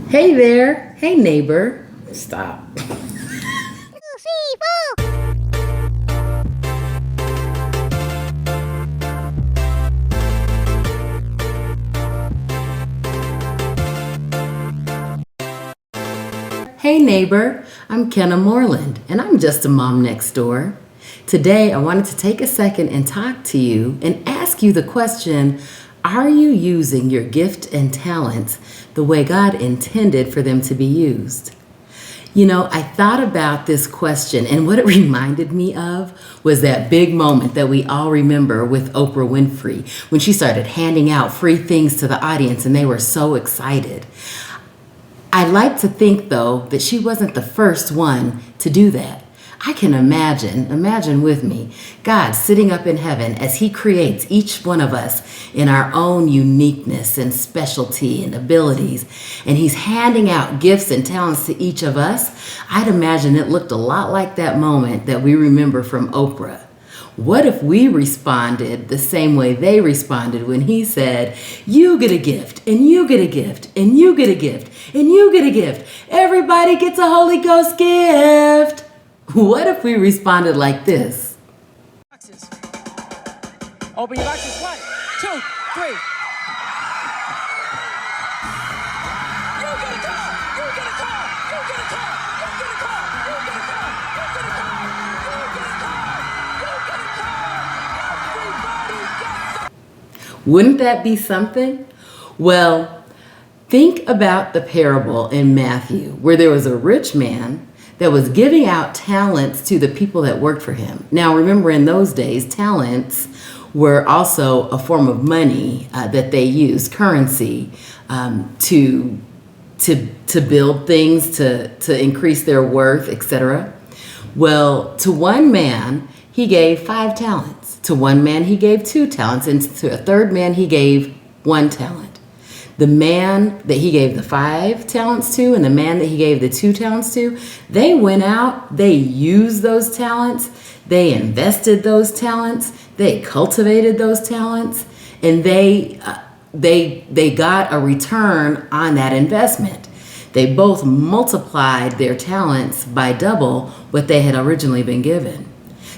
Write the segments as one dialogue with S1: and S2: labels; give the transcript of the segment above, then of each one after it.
S1: Hey there. Hey neighbor. Stop. Hey neighbor, I'm Kenna Moreland, and I'm just a mom next door. Today I wanted to take a second and talk to you and ask you the question, are you using your gift and talents the way God intended for them to be used? You know, I thought about this question, and what it reminded me of was that big moment that we all remember with Oprah Winfrey when she started handing out free things to the audience and they were so excited. I like to think, though, that she wasn't the first one to do that. I can imagine with me, God sitting up in heaven as He creates each one of us in our own uniqueness and specialty and abilities, and He's handing out gifts and talents to each of us. I'd imagine it looked a lot like that moment that we remember from Oprah. What if we responded the same way they responded when He said, you get a gift, and you get a gift, and you get a gift, and you get a gift. Everybody gets a Holy Ghost gift. What if we responded like this?
S2: Boxes. Open your boxes. 1, 2, 3. You get a call. You get a call. You get a call. You get a call. You get a call. You get a call. You get a call. You get a call. Everybody gets a...
S1: Wouldn't that be something? Well, think about the parable in Matthew where there was a rich man that was giving out talents to the people that worked for him. Now, remember, in those days, talents were also a form of money that they used, currency, to build things, to increase their worth, etc. Well, to one man, he gave 5 talents. To one man, he gave 2 talents. And to a third man, he gave 1 talent. The man that he gave the 5 talents to and the man that he gave the 2 talents to, they went out, they used those talents, they invested those talents, they cultivated those talents, and they got a return on that investment. They both multiplied their talents by double what they had originally been given.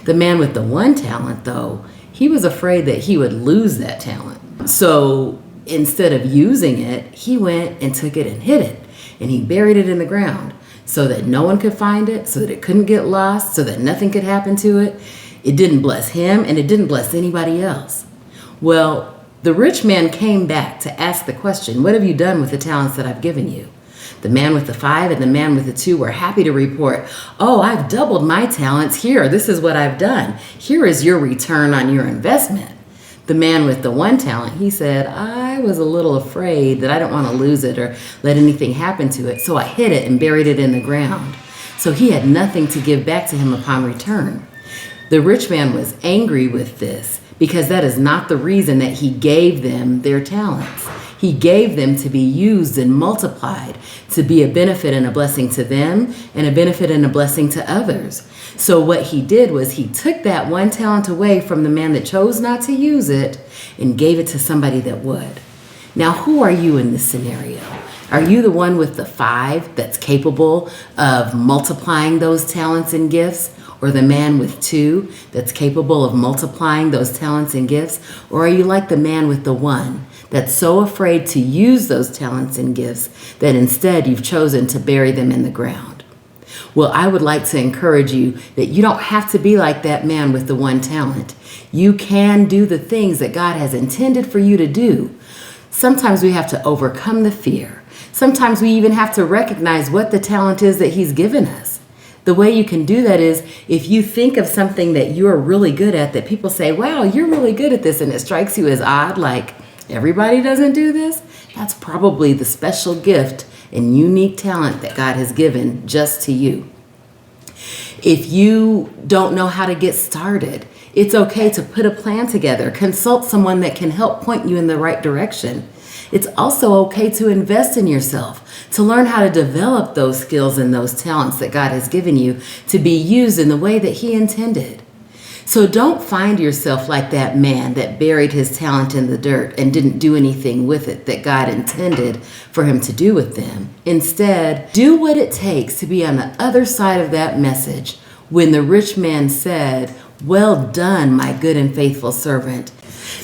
S1: The man with the 1 talent, though, he was afraid that he would lose that talent. So instead of using it, he went and took it and hid it. And he buried it in the ground so that no one could find it, so that it couldn't get lost, so that nothing could happen to it. It didn't bless him and it didn't bless anybody else. Well, the rich man came back to ask the question, what have you done with the talents that I've given you? The man with the 5 and the man with the 2 were happy to report, oh, I've doubled my talents here. This is what I've done. Here is your return on your investment. The man with the 1 talent, he said, I was a little afraid that I don't want to lose it or let anything happen to it, so I hid it and buried it in the ground. So he had nothing to give back to him upon return. The rich man was angry with this because that is not the reason that he gave them their talents. He gave them to be used and multiplied to be a benefit and a blessing to them and a benefit and a blessing to others. So what he did was he took that 1 talent away from the man that chose not to use it and gave it to somebody that would. Now, who are you in this scenario? Are you the one with the 5 that's capable of multiplying those talents and gifts? Or the man with 2 that's capable of multiplying those talents and gifts? Or are you like the man with the 1 that's so afraid to use those talents and gifts that instead you've chosen to bury them in the ground? Well, I would like to encourage you that you don't have to be like that man with the 1 talent. You can do the things that God has intended for you to do. Sometimes we have to overcome the fear. Sometimes we even have to recognize what the talent is that He's given us. The way you can do that is if you think of something that you're really good at, that people say, wow, you're really good at this, and it strikes you as odd, like everybody doesn't do this, that's probably the special gift and unique talent that God has given just to you. If you don't know how to get started, it's okay to put a plan together. Consult someone that can help point you in the right direction. It's also okay to invest in yourself, to learn how to develop those skills and those talents that God has given you to be used in the way that He intended. So don't find yourself like that man that buried his talent in the dirt and didn't do anything with it that God intended for him to do with them. Instead, do what it takes to be on the other side of that message when the rich man said, "Well done, my good and faithful servant.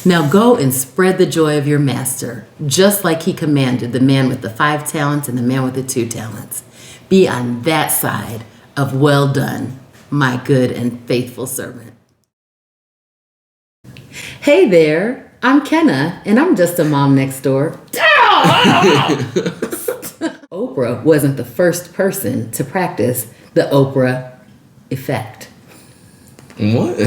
S1: Now go and spread the joy of your master," just like he commanded the man with the 5 talents and the man with the 2 talents. Be on that side of "Well done, my good and faithful servant." Hey there, I'm Kenna, and I'm just a mom next door. Oprah wasn't the first person to practice the Oprah effect.
S3: What?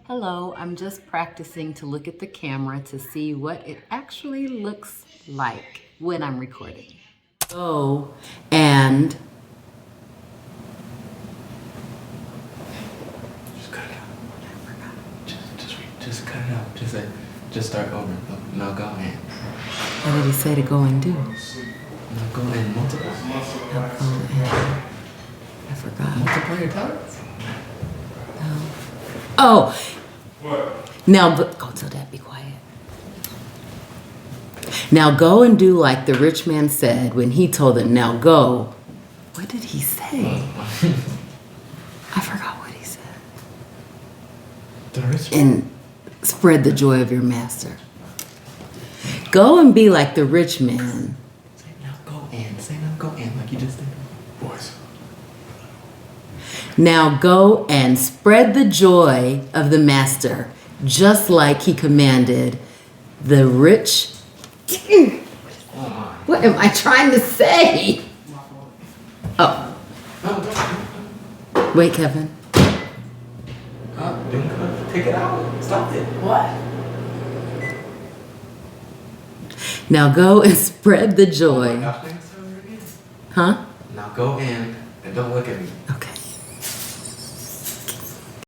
S1: Hello, I'm just practicing to look at the camera to see what it actually looks like when I'm recording. Oh, and
S3: Just cut it out. Just cut it out. Just start over. No, go ahead.
S1: what did he say to go and do?
S3: No, go and multiply.
S1: I forgot.
S3: Multiply your talents.
S1: Oh, now go tell Dad, be quiet. Now go and do like the rich man said when he told him, now go. What did he say? I forgot what he said.
S3: The rich man.
S1: And spread the joy of your master. Go and be like the rich man.
S3: Say now go and. Say now go and like you just did. Boys.
S1: Now go and spread the joy of the master, just like he commanded the rich. What am I trying to say? Oh. Wait, Kevin.
S3: Take it out. Stop it.
S1: What? Now go and spread the joy.
S3: Gosh, dang, it's over again.
S1: Huh?
S3: Now go in and don't look at me.